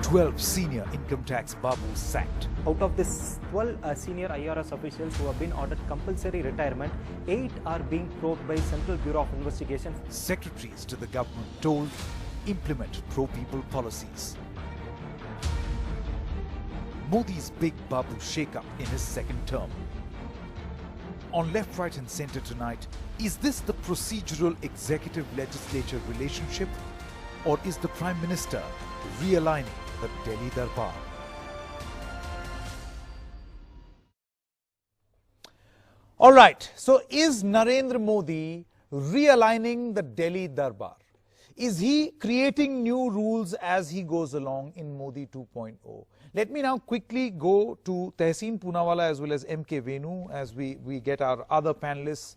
12 senior income tax babus sacked. Out of this 12 senior IRS officials who have been ordered compulsory retirement, 8 are being probed by Central Bureau of Investigation. Secretaries to the government told implement pro-people policies. Modi's big babu shake-up in his second term. On Left, Right and Centre tonight, is this the procedural executive-legislature relationship, or is the Prime Minister realigning the Delhi Durbar? All right, so is Narendra Modi realigning the Delhi Durbar? Is he creating new rules as he goes along in Modi 2.0? Let me now quickly go to Tehseen Poonawala as well as M.K. Venu as we get our other panelists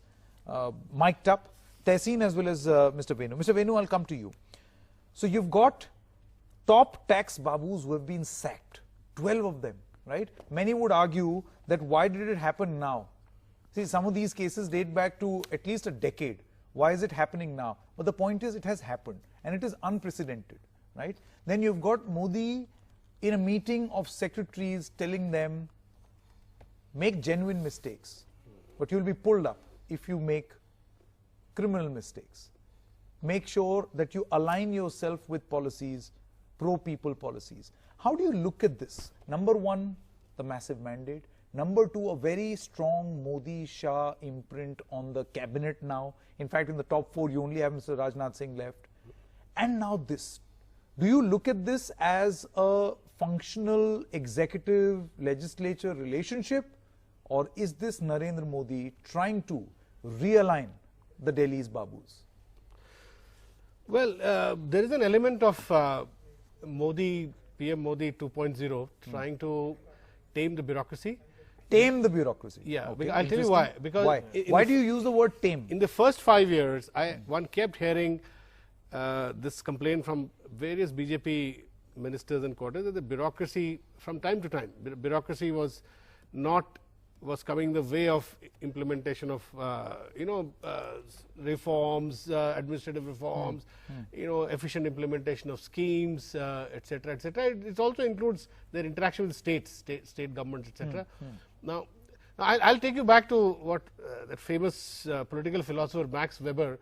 mic'd up. Tehseen as well as Mr. Venu. Mr. Venu, I'll come to you. So you've got top tax babus who have been sacked, 12 of them, right? Many would argue that why did it happen now? See, some of these cases date back to at least a decade. Why is it happening now? But the point is it has happened and it is unprecedented, right? Then you've got Modi in a meeting of secretaries telling them, make genuine mistakes, but you'll be pulled up if you make criminal mistakes. Make sure that you align yourself with policies, pro-people policies. How do you look at this? Number one, the massive mandate. Number two, a very strong Modi-Shah imprint on the cabinet now. In fact, in the top 4, you only have Mr. Rajnath Singh left. And now this. Do you look at this as a functional executive-legislature relationship, or is this Narendra Modi trying to realign the Delhi's babus? Well, there is an element of Modi, PM Modi 2.0 trying to tame the bureaucracy. Tame the bureaucracy. Yeah, okay. I'll tell you why. Because why do you use the word tame? In the first 5 years, one kept hearing this complaint from various BJP ministers and quarters that the bureaucracy, from time to time, bureaucracy was coming the way of implementation of reforms, administrative reforms, efficient implementation of schemes, etc., etc. It also includes their interaction with state governments, etc. Now, I'll take you back to what that famous political philosopher Max Weber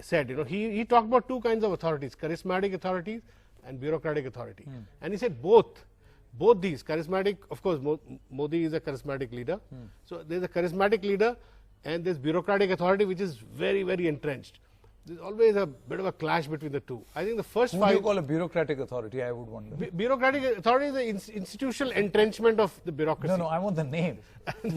said. He talked about two kinds of authorities: charismatic authorities and bureaucratic authority. And he said both these charismatic, of course, Modi is a charismatic leader. So there's a charismatic leader and there's bureaucratic authority, which is very, very entrenched. There's always a bit of a clash between the two. I think the first Who do you call a bureaucratic authority? I would wonder. Bureaucratic authority is the institutional entrenchment of the bureaucracy. No, I want the name. He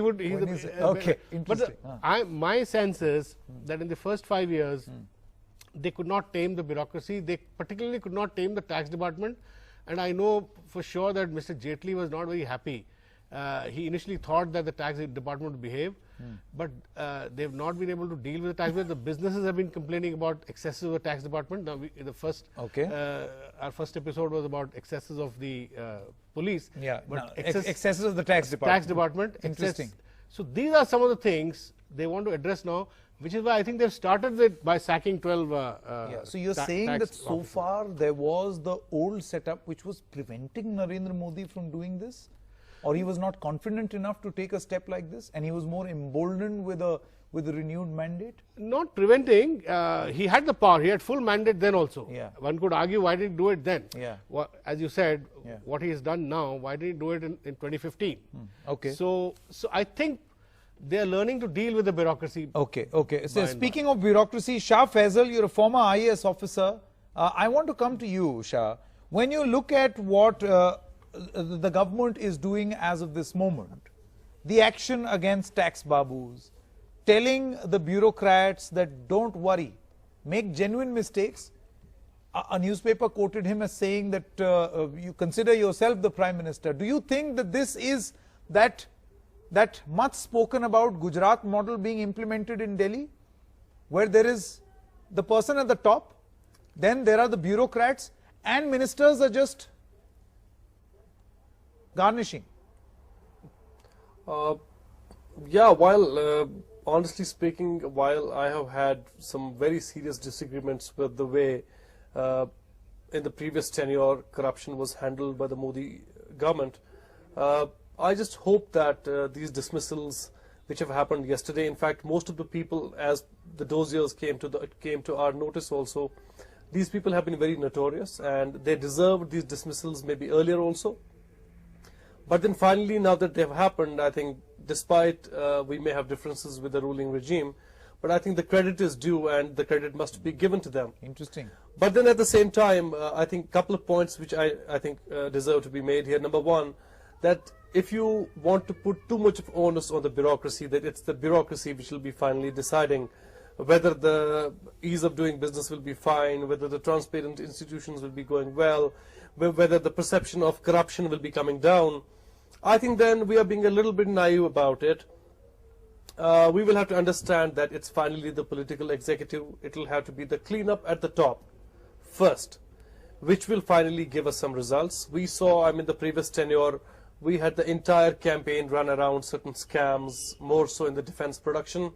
would. Okay, interesting. But my sense is that in the first 5 years, they could not tame the bureaucracy. They particularly could not tame the tax department. And I know for sure that Mr. Jaitley was not very happy. He initially thought that the tax department would behave, but they have not been able to deal with the tax. The businesses have been complaining about excesses of the tax department. Now, our first episode was about excesses of the police. Yeah, but excesses of the tax department. Interesting. So these are some of the things they want to address now, which is why I think they've started by sacking 12 So you're saying that so far there was the old setup which was preventing Narendra Modi from doing this? Or he was not confident enough to take a step like this and he was more emboldened with a renewed mandate? Not preventing, he had the power, he had full mandate then also. Yeah. One could argue why did he do it then? Yeah. As you said, what he has done now, why did he do it in 2015? Okay. So I think they are learning to deal with the bureaucracy. Okay. So speaking of bureaucracy, Shah Faisal, you're a former IAS officer. I want to come to you, Shah. When you look at what the government is doing as of this moment, the action against tax babus, telling the bureaucrats that don't worry, make genuine mistakes. A newspaper quoted him as saying that you consider yourself the Prime Minister. Do you think that this is that much spoken about Gujarat model being implemented in Delhi, where there is the person at the top, then there are the bureaucrats, and ministers are just garnishing? Yeah, while honestly speaking, while I have had some very serious disagreements with the way in the previous tenure corruption was handled by the Modi government. I just hope that these dismissals which have happened yesterday, in fact most of the people, as the dossiers came to our notice also, these people have been very notorious and they deserved these dismissals maybe earlier also. But then finally, now that they have happened, I think despite we may have differences with the ruling regime, but I think the credit is due and the credit must be given to them. Interesting. But then at the same time, I think a couple of points which I think deserve to be made here. Number one, that if you want to put too much of onus on the bureaucracy, that it's the bureaucracy which will be finally deciding whether the ease of doing business will be fine, whether the transparent institutions will be going well, whether the perception of corruption will be coming down, I think then we are being a little bit naive about it. We will have to understand that it's finally the political executive. It will have to be the cleanup at the top first, which will finally give us some results. We saw, I mean, the previous tenure, we had the entire campaign run around certain scams, more so in the defense production.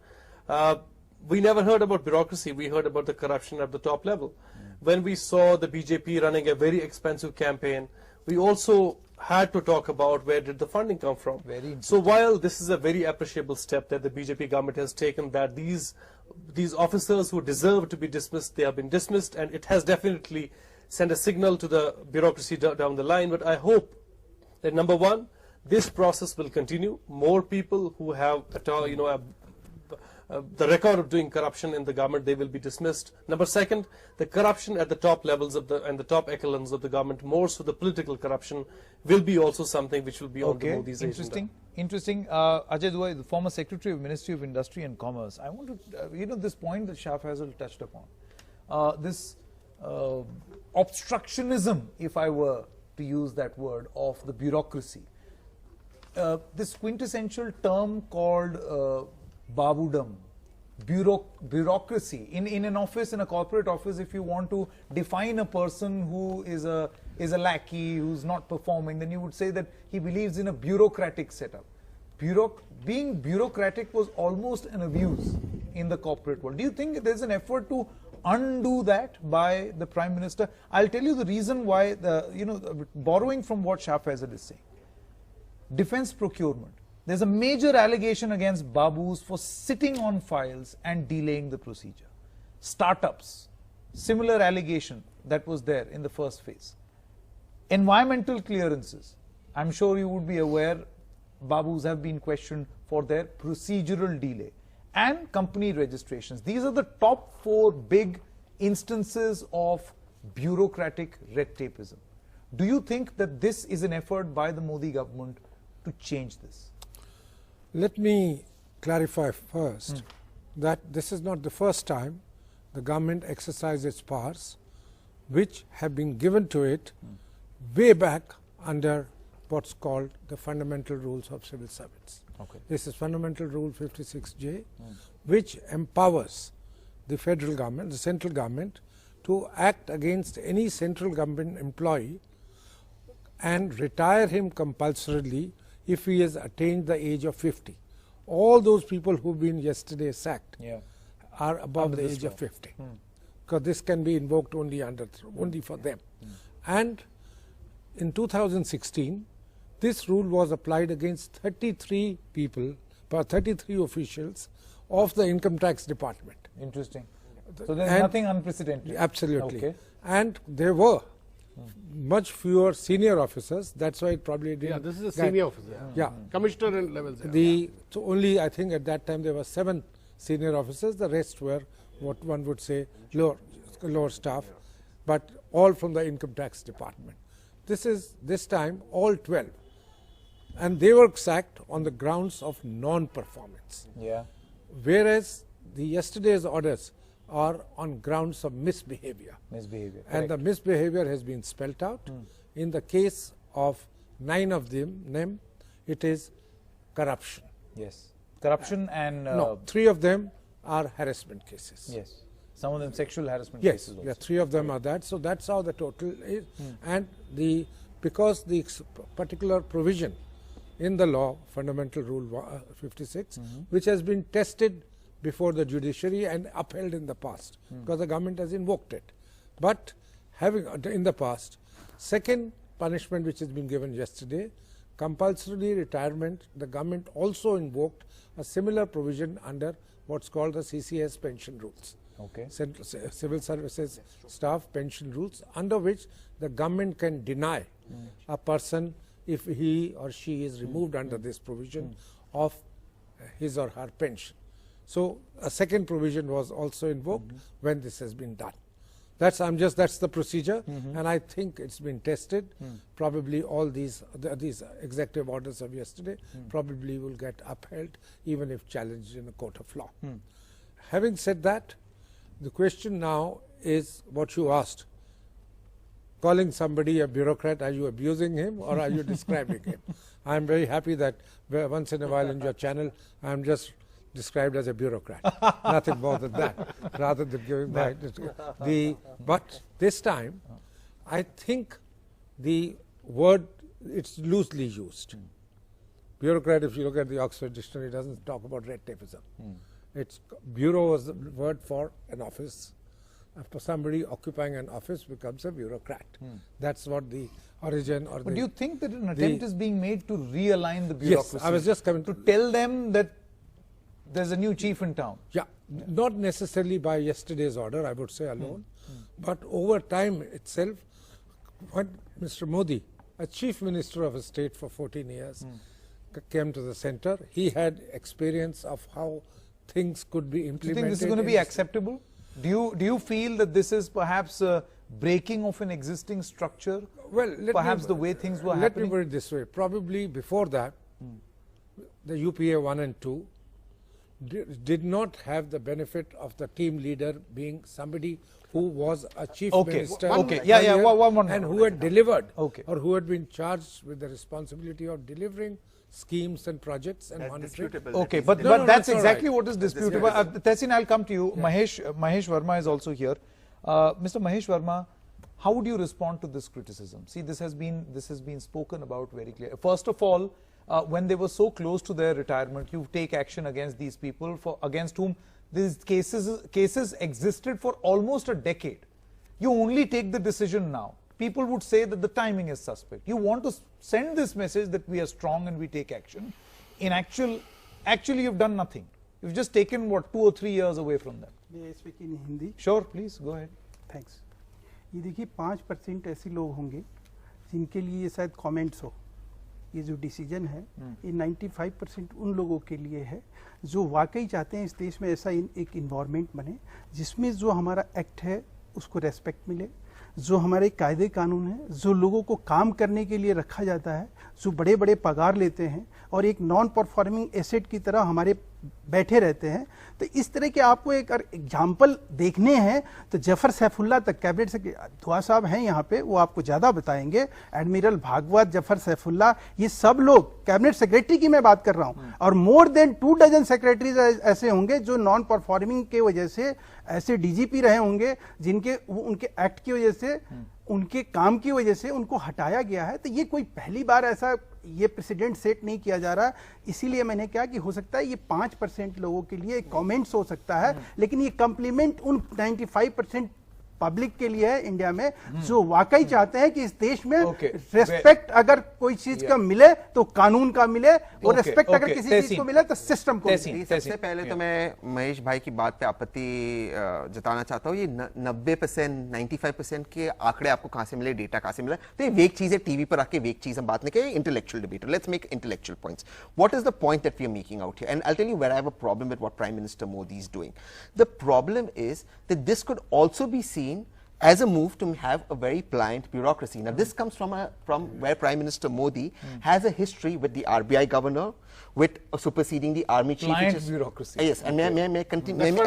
We never heard about bureaucracy. We heard about the corruption at the top level. When we saw the BJP running a very expensive campaign, we also had to talk about where did the funding come from. So while this is a very appreciable step that the BJP government has taken, that these officers who deserve to be dismissed, they have been dismissed, and it has definitely sent a signal to the bureaucracy down the line. But I hope that number one, this process will continue. More people who have the record of doing corruption in the government, they will be dismissed. Number second, the corruption at the top levels of and the top echelons of the government, more so the political corruption, will be also something which will be on the Modi's agenda. Interesting. Ajay Dua, the former Secretary of Ministry of Industry and Commerce. I want to, this point that Shah Faisal touched upon, this obstructionism, if I were to use that word, of the bureaucracy. This quintessential term called Babudam, bureaucracy. In an office, in a corporate office, if you want to define a person who is a lackey, who's not performing, then you would say that he believes in a bureaucratic setup. Being bureaucratic was almost an abuse in the corporate world. Do you think there's an effort to undo that by the Prime Minister? I'll tell you the reason why, borrowing from what Shah Faisal is saying. Defense procurement. There's a major allegation against Babus for sitting on files and delaying the procedure. Startups, similar allegation that was there in the first phase. Environmental clearances, I'm sure you would be aware, Babus have been questioned for their procedural delay. And company registrations. These are the top 4 big instances of bureaucratic red tapeism. Do you think that this is an effort by the Modi government to change this? Let me clarify first that this is not the first time the government exercised its powers, which have been given to it way back under what's called the fundamental rules of civil servants. Okay. This is Fundamental Rule 56J, which empowers the federal government, the central government, to act against any central government employee and retire him compulsorily if he has attained the age of 50. All those people who've been yesterday sacked are above the age of 50, because this can be invoked only for them. And in 2016, this rule was applied against 33 people, 33 officials of the Income Tax Department. Interesting. So there's nothing unprecedented. Absolutely. Okay. And there were much fewer senior officers. That's why it probably didn't. Yeah, this is a senior officer. Yeah. Commissioner and levels. So only, I think at that time there were 7 senior officers. The rest were what one would say lower staff, but all from the Income Tax Department. This time all 12. And they were sacked on the grounds of non-performance. Yeah. Whereas the yesterday's orders are on grounds of misbehavior. And the misbehavior has been spelt out. In the case of 9 of them, it is corruption. Yes. Corruption and... no, 3 of them are harassment cases. Yes. Some of them sexual harassment yes, cases also. Yeah, 3 of them are that. So that's how the total is. And because the particular provision in the law, Fundamental Rule 56, which has been tested before the judiciary and upheld in the past, because the government has invoked it, but having in the past. Second punishment which has been given yesterday, compulsory retirement. The government also invoked a similar provision under what's called the CCS pension rules. Okay. Civil Services Staff pension rules, under which the government can deny a person, if he or she is removed under this provision, of his or her pension. So a second provision was also invoked when this has been done. That's the procedure, and I think it's been tested. Probably all these executive orders of yesterday probably will get upheld, even if challenged in a court of law. Having said that, the question now is what you asked. Calling somebody a bureaucrat, are you abusing him or are you describing him? I am very happy that once in a while in your channel I am just described as a bureaucrat. Nothing more than that, rather than giving but this time I think the word, it's loosely used. Bureaucrat, if you look at the Oxford Dictionary, doesn't talk about red tapeism. It's bureau was the word for an office. For somebody occupying an office becomes a bureaucrat. That's what the origin or But do you think that an attempt is being made to realign the bureaucracy? Yes, I was just coming to tell them that there's a new chief in town. Yeah, not necessarily by yesterday's order, I would say alone, but over time itself, when Mr. Modi, a chief minister of a state for 14 years, came to the center, he had experience of how things could be implemented. Do you think this is going to be acceptable? Do you feel that this is perhaps a breaking of an existing structure? Well, perhaps the way things were happening? Let me put it this way. Probably before that, the UPA 1 and 2 did not have the benefit of the team leader being somebody who was a chief minister and who had delivered or who had been charged with the responsibility of delivering schemes and projects and monitoring. Okay, but that's exactly what is disputable. Tehseen, I'll come to you. Yeah. Mahesh Verma is also here. Mr. Mahesh Verma, how would you respond to this criticism? See, this has been spoken about very clearly. First of all, when they were so close to their retirement, you take action against these people against whom these cases existed for almost a decade. You only take the decision now. People would say that the timing is suspect. You want to send this message that we are strong and we take action. In actually you've done nothing. You've just taken what, 2 or 3 years away from them. May I speak in Hindi? Sure, please go ahead. Thanks. ये देखिए 5% ऐसे लोग होंगे जिनके लिए ये शायद comments हो. ये जो डिसीजन है ये 95% उन लोगों के लिए है जो वाकई चाहते हैं इस देश में ऐसा एक इन्वायरमेंट बने जिसमें जो हमारा एक्ट है उसको रेस्पेक्ट मिले, जो हमारे कायदे कानून है, जो लोगों को काम करने के लिए रखा जाता है, जो बड़े बड़े पगार लेते हैं और एक नॉन परफॉर्मिंग एसेट की तरह हमारे बैठे रहते हैं. तो इस तरह के आपको एक एग्जाम्पल देखने हैं तो जफर सैफुल्ला तक कैबिनेट से दुआ साहब हैं यहाँ पे, वो आपको ज्यादा बताएंगे. एडमिरल भागवत, जफर सैफुल्ला, ये सब लोग कैबिनेट सेक्रेटरी की मैं बात कर रहा हूँ. और मोर देन 2 डजन सेक्रेटरीज ऐसे होंगे जो नॉन परफॉर्मिंग के वजह से ऐसे डीजीपी रहे होंगे जिनके उनके एक्ट की वजह से उनके काम की वजह से उनको हटाया गया है. तो ये कोई पहली बार ऐसा ये प्रेसिडेंट सेट नहीं किया जा रहा. इसीलिए मैंने कहा कि हो सकता है ये 5% लोगों के लिए कमेंट्स हो सकता है, लेकिन ये कम्प्लीमेंट उन 95% पब्लिक के लिए है इंडिया में जो वाकई चाहते हैं कि इस देश में रेस्पेक्ट अगर कोई चीज का मिले तो कानून का मिले और रेस्पेक्ट अगर किसी चीज को मिले तो सिस्टम को मिले. सबसे पहले तो मैं महेश भाई की बात पे आपत्ति जताना चाहता हूँ. ये 90%, 95% के आंकड़े आपको कहां से मिले, डेटा कहां से मिला? तो ये वेग चीज है. टीवी पर आके वेग चीज हम बात नहीं करें. Intellectual debate. Let's make intellectual points. What is the point that we are making out here? And I will tell you where I have a problem with what prime minister Modi is doing. The problem is that this could also be seen as a move to have a very pliant bureaucracy. Now, this comes from where Prime Minister Modi has a history with the RBI governor, with superseding the army chief. Pliant bureaucracy. Yes, and may I continue?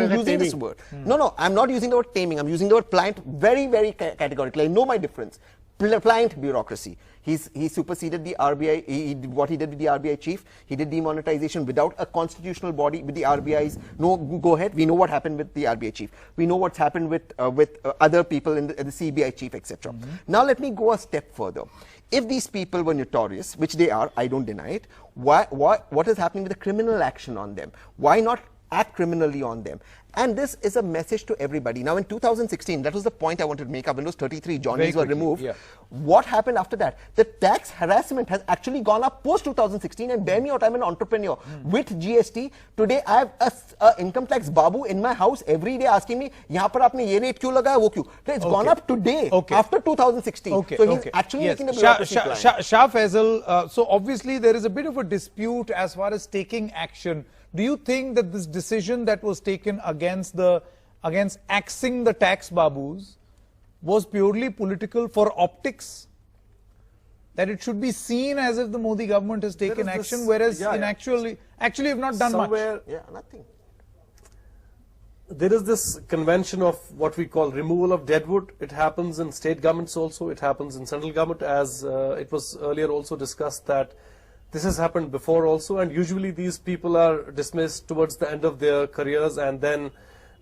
I'm using this word. No, I'm not using the word taming. I'm using the word pliant very, very categorically. I know my difference. Pliant bureaucracy. He superseded the RBI. What he did with the RBI chief, he did demonetization without a constitutional body. With the RBI's, no, go ahead. We know what happened with the RBI chief. We know what's happened with other people in the CBI chief, etc. Now let me go a step further. If these people were notorious, which they are, I don't deny it. What is happening with the criminal action on them? Why not act criminally on them. And this is a message to everybody. Now in 2016, that was the point I wanted to make up when those 33 Johnnies were removed. Yeah. What happened after that? The tax harassment has actually gone up post 2016, and bear me out, I'm an entrepreneur. With GST, today I have a income tax babu in my house every day asking me, "Yahan par aapne ye rate kyun lagaya, wo kyun?" It's gone up today after 2016. So he's actually making the bureaucracy climb. Shah Faisal, so obviously there is a bit of a dispute as far as taking action. Do you think that this decision that was taken against axing the tax babus was purely political for optics? That it should be seen as if the Modi government has taken action, whereas actually have not done much. Yeah, nothing. There is this convention of what we call removal of deadwood. It happens in state governments also. It happens in central government, as it was earlier also discussed that this has happened before also, and usually these people are dismissed towards the end of their careers, and then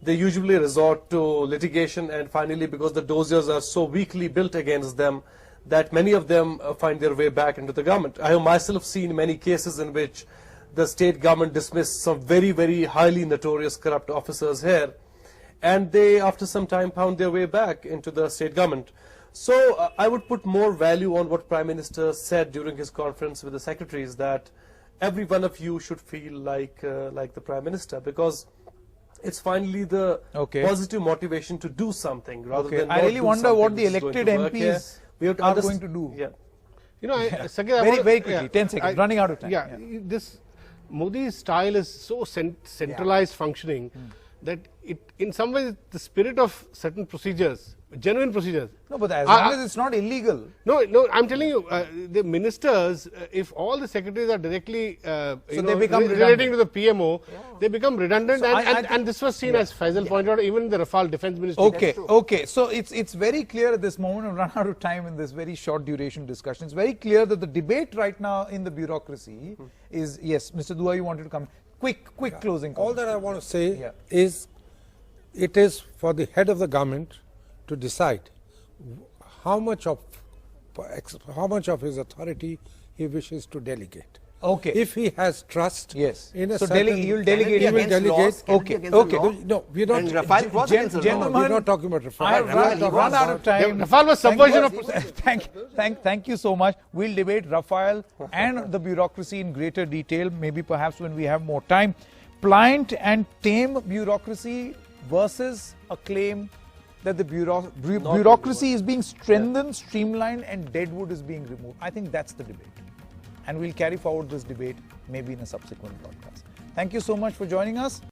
they usually resort to litigation, and finally, because the dossiers are so weakly built against them, that many of them find their way back into the government. I have myself seen many cases in which the state government dismissed some very, very highly notorious corrupt officers here, and they after some time found their way back into the state government. So I would put more value on what Prime Minister said during his conference with the secretaries, that every one of you should feel like the Prime Minister, because it's finally the positive motivation to do something rather than I really wonder what the elected MPs are going to do. Yeah. You know, very quickly, 10 seconds, running out of time. This Modi's style is so centralized functioning that it, in some ways, the spirit of certain procedures, genuine procedures. No, but as long as it's not illegal. No, I'm telling you, the ministers, if all the secretaries are directly they become relating to the PMO, they become redundant, and this was seen, as Faisal pointed out, even the Rafale defense ministry. Okay. So it's very clear at this moment, we've run out of time in this very short duration discussion. It's very clear that the debate right now in the bureaucracy is, yes, Mr. Dua, you wanted to come. Quick closing comment. All that I want to say is, it is for the head of the government to decide how much of his authority he wishes to delegate. Okay. If he has trust, in a so certain, he will delegate. He will delegate. No, we're not. Rafale was against the law. Gentlemen, we're not talking about Rafale. I have run out of time. Rafale was subversion of. Thank you so much. We'll debate Rafale and the bureaucracy in greater detail, maybe perhaps when we have more time. Pliant and tame bureaucracy versus a claim that the bureaucracy is being strengthened, streamlined, and deadwood is being removed. I think that's the debate. And we'll carry forward this debate maybe in a subsequent broadcast. Thank you so much for joining us.